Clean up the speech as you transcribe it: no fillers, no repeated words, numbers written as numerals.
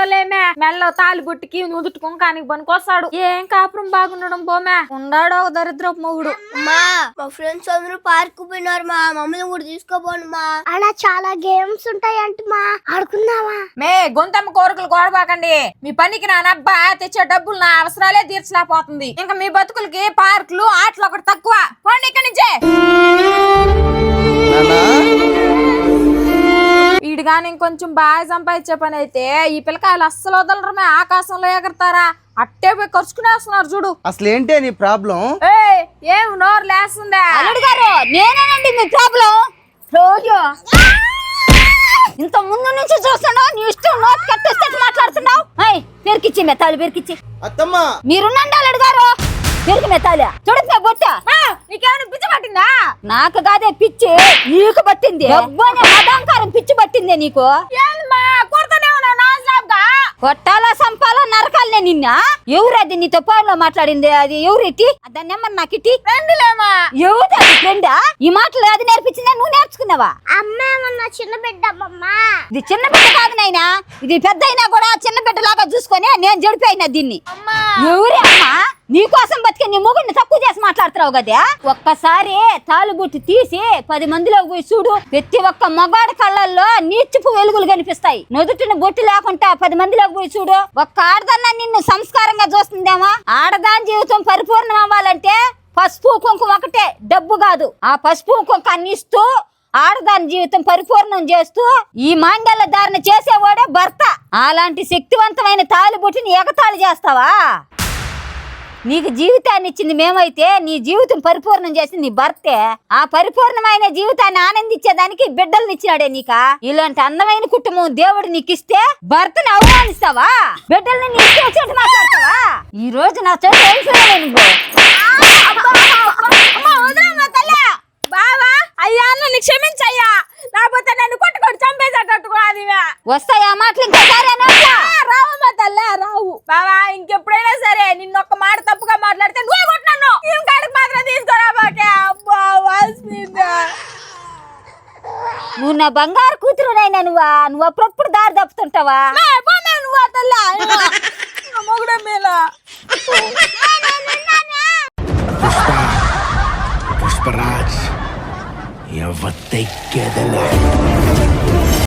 ఉండోలేమే మెల్ల తాలి బుట్టికి నుదుటి కుంకానికి పనికొస్తాడు. ఏం కాపురం బాగుండడం పోమే ఉండాడు ఒక దరిద్రపు మొగుడు. మా ఫ్రెండ్స్ అందరూ పార్క్ పోయినారు మా మమ్మల్ని కూడా తీసుకోపోండి మా. అలా చాలా గేమ్స్ ఉంటాయంట మా, ఆడుకుందామా? మే గొంతమ్మ కోరికలు గోడబాకండి. మీ పనికి నా నబ్బా తెచ్చే డబ్బులు నా అవసరాలే తీర్చలేకపోతుంది. ఇంకా మీ బతుకులకి పార్కులు ఆటలు ఒకటి తక్కువ. పోండి ఇక్కడి నుంచే. ఈడుగాని ఇంకొంచెం బాగా సంపాదించే పని అయితే ఈ పిల్లకాయలు అస్సలు వదలరమే, ఆకాశంలో ఎగరతారా అట్టే పోయి ఖర్చుకునేస్తున్నారు చూడు. అసలు ఏంటే నీ ప్రాబ్లం? ఏం నోరు లేస్తుందా? అల్లుడు గారు నేనేనండి మీ ప్రాబ్లం. రోజు ఇంత ముందు నుంచి చూస్తున్నావు, నీ ఇష్టం నోట్ కట్టేస్తే మాట్లాడుతున్నావు. పెరికిచ్చి మెత్తాలు పెరికిచ్చి అత్తమ్మా మీరున్నండి అల్లుడు గారు. పెరికి మెత్తాలి చూడక బొట్ట నీకేమైనా పిచ్చి పట్టిందా? నాకు కాదే పిచ్చి నీకు పట్టింది. మదాంకారం పిచ్చి పట్టిందే నీకు. కొట్టాలా సంపాలా నరకాలనే నిన్న. ఎవరది నీతో ఫోన్లో మాట్లాడింది? అది ఎవరిటి? దాన్ని ఏమన్నా నాకు ఇటీ ఎవరు అది ఫ్రెండా? ఈ మాటలు అది నేర్పించిందా నువ్వు నేర్చుకున్నావా? అమ్మ ఏమన్నా చిన్న బిడ్డ అమ్మమ్మా. ఇది చిన్న బిడ్డ కాదు నైనా, ఇది పెద్ద అయినా కూడా చిన్న బిడ్డ లాగా చూసుకొని నేను జడిపోయినా దీన్ని. ఎవరే అమ్మా? నీకోసం బతికే నీ మొగుడిని తక్కువ చేసి మాట్లాడుతున్నావు కదా. ఒక్కసారి తాలుబుట్టు తీసి 10 మందిలోకి పోయి చూడు, ప్రతి ఒక్క మగాడి కళ్ళల్లో నీచుపు వెలుగులు కనిపిస్తాయి. నుదుటిని బొట్టు లేకుండా 10 మందిలోకి పోయి చూడు, ఒక్క ఆడదన్నా నిన్ను సంస్కారంగా చూస్తుందేమో. ఆడదాని జీవితం పరిపూర్ణం అవ్వాలంటే పసుపు కుంకుమ ఒకటే, డబ్బు కాదు. ఆ పసుపు కుంకాన్ని ఇస్తూ ఆడదాని జీవితం పరిపూర్ణం చేస్తూ ఈ మాంగళ్య ధారణ చేసేవాడే భర్త. అలాంటి శక్తివంతమైన తాలిబొట్టుని ఎగతాళి చేస్తావా? నీకు జీవితాన్ని ఇచ్చింది మేమైతే నీ జీవితం పరిపూర్ణం చేసింది నీ భర్తే. ఆ పరిపూర్ణమైన జీవితాన్ని ఆనందించేదానికి బిడ్డల్ని ఇచ్చినాడే నీక. ఇలాంటి అందమైన కుటుంబం దేవుడు నీకు ఇస్తే భర్తని అవమానిస్తావా? బిడ్డల్ని నీ ఇష్టం వచ్చినట్టు మాట్లాడతావా? ఈ రోజు నా చేతి బావా అయ్యా నన్ను క్షమించయ్యా, లేకపోతే నన్ను కొట్టుకొని చంపేసేటట్టు కాదు. వస్తాయా మాటలు ఇంకోసారి? రావు మా తల్లా రావు. బావా ఇంకెప్పుడైనా సరే నిన్నొక్క మాట తప్పుగా మాట్లాడితే నువ్వే కొట్టినాను. ఇంకాడికి మాత్రం తీసుకురా బాకే. అబ్బా నువ్వు నా బంగారు కూతురునైనా నువ్వు అప్పుడప్పుడు దారి తప్పుతుంటావా? నువ్వు తల్లా మొగుడ మేళ పుష్పరాజ్ ఎవత్తెక్కేదలే.